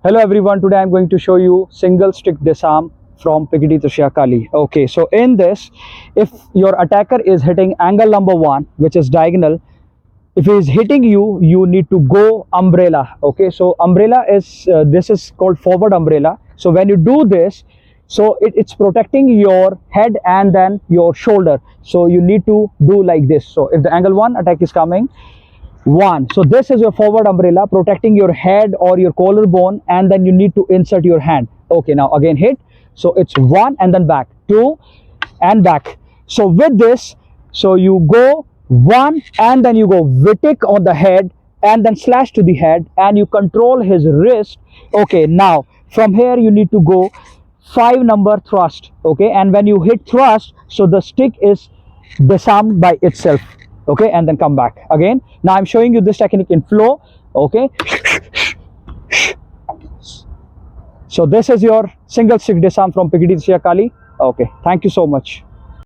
Hello everyone, today I'm going to show you single stick disarm from Pekiti Tirsia Kali. Okay, so in this, if your attacker is hitting angle number 1, which is diagonal, if he is hitting you, you need to go umbrella. Okay, so umbrella is, this is called forward umbrella. So when you do this, so it's protecting your head and then your shoulder. So you need to do like this. So if the angle 1 attack is coming, 1, so this is your forward umbrella protecting your head or your collarbone, and then you need to insert your hand. Okay, now again hit. So it's 1 and then back, 2 and back. So with this, so you go 1 and then you go vitic on the head and then slash to the head and you control his wrist. Okay, now from here you need to go 5 number thrust. Okay, and when you hit thrust, so the stick is disarmed by itself. Okay, and then come back again. Now I'm showing you this technique in flow. Okay, so this is your single stick disarm from Pekiti Tirsia Kali. Okay, thank you so much.